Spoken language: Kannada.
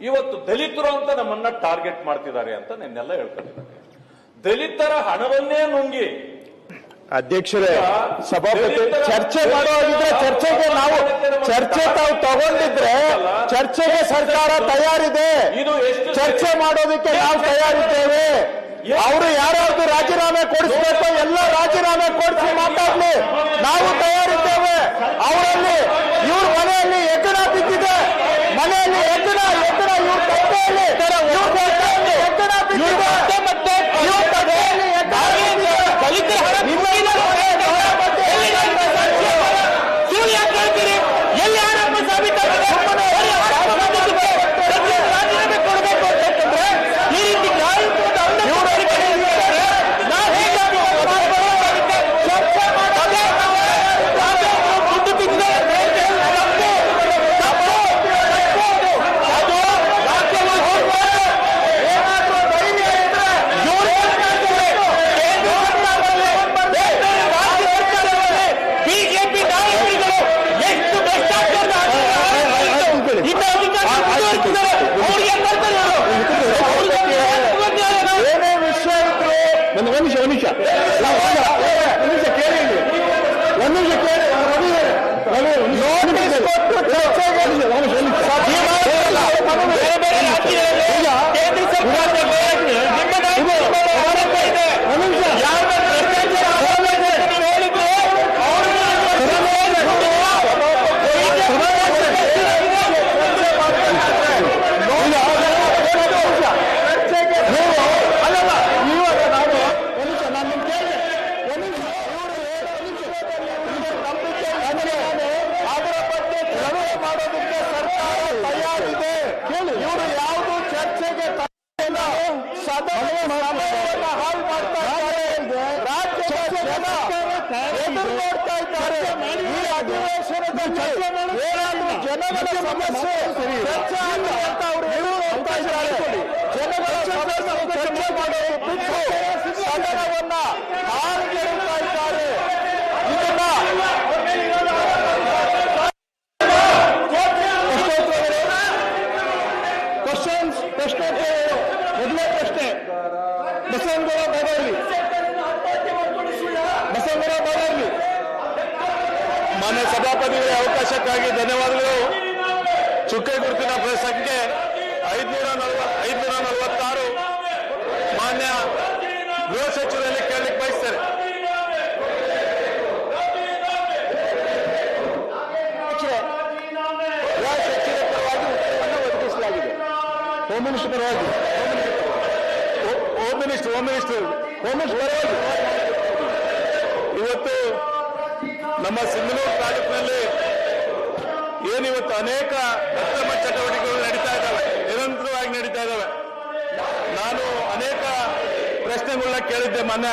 ಇವತ್ತು ದಲಿತರು ಅಂತ ನಮ್ಮನ್ನ ಟಾರ್ಗೆಟ್ ಮಾಡ್ತಿದ್ದಾರೆ ಅಂತ ನಿನ್ನೆಲ್ಲ ಹೇಳ್ಕೊಂಡಿದ್ದಾರೆ. ದಲಿತರ ಹಣವನ್ನೇ ನುಂಗಿ ಅಧ್ಯಕ್ಷರೇ, ಸಭಾಪತಿ ಚರ್ಚೆ ಮಾಡೋದಿದ್ರೆ ಚರ್ಚೆಗೆ ನಾವು ಚರ್ಚೆ ತಾವು ತಗೊಂಡಿದ್ರೆ ಚರ್ಚೆಗೆ ಸರ್ಕಾರ ತಯಾರಿದೆ. ಚರ್ಚೆ ಮಾಡೋದಕ್ಕೆ ನಾವು ತಯಾರಿದ್ದೇವೆ. ಅವರು ಯಾರಾದ್ರೂ ರಾಜೀನಾಮೆ ಕೊಡಿಸ್ಬೇಕು, ಎಲ್ಲ ರಾಜೀನಾಮೆ ಕೊಡಿಸಿ ಮಾತಾಡ್ಲಿ, ನಾವು ತಯಾರಿದ್ದೇವೆ. ಅವರಲ್ಲಿ ಇವ್ರ ಮನೆಯಲ್ಲಿ ಹೆಗ್ಗಣ ಬಿದ್ದಿದೆ, ಮನೆಯಲ್ಲಿ ಹೆಗ್ಗಣ ಇವ್ರ ತಟ್ಟೆಯಲ್ಲಿ ಹೆಗ್ಗಣ ಬಿದ್ದಿದೆ, ಮತ್ತೆ ಇವ್ರ ತಟ್ಟೆಯಲ್ಲಿ ಮಾನ್ಯ ಸಭಾಪತಿಗಳ ಅವಕಾಶಕ್ಕಾಗಿ ಧನ್ಯವಾದಗಳು. ಚುಕ್ಕೆ ಗುರುತಿನ ಸಂಖ್ಯೆ 546 ಮಾನ್ಯ ಗೃಹ ಸಚಿವರಲ್ಲಿ ಕೇಳಲಿಕ್ಕೆ ಬಯಸ್ತಾರೆ. ಗೃಹ ಸಚಿವರ ಪರವಾಗಿ ಉತ್ತರವನ್ನು ಒದಗಿಸಲಾಗಿದೆ. ಹೋಮ್ ಮಿನಿಸ್ಟರ್ ಪರವಾಗಿ ಹೋಮ್ ಮಿನಿಸ್ಟರ್ ಇವತ್ತು ನಮ್ಮ ಸಿಂಧನೂರು ತಾಲೂಕಿನಲ್ಲಿ ಏನಿವತ್ತು ಅನೇಕ ಅಕ್ರಮ ಚಟುವಟಿಕೆಗಳು ನಡೀತಾ ಇದ್ದಾವೆ, ನಿರಂತರವಾಗಿ ನಡೀತಾ ಇದ್ದಾವೆ. ನಾನು ಅನೇಕ ಪ್ರಶ್ನೆಗಳನ್ನ ಕೇಳಿದ್ದೆ ಮಾನ್ಯ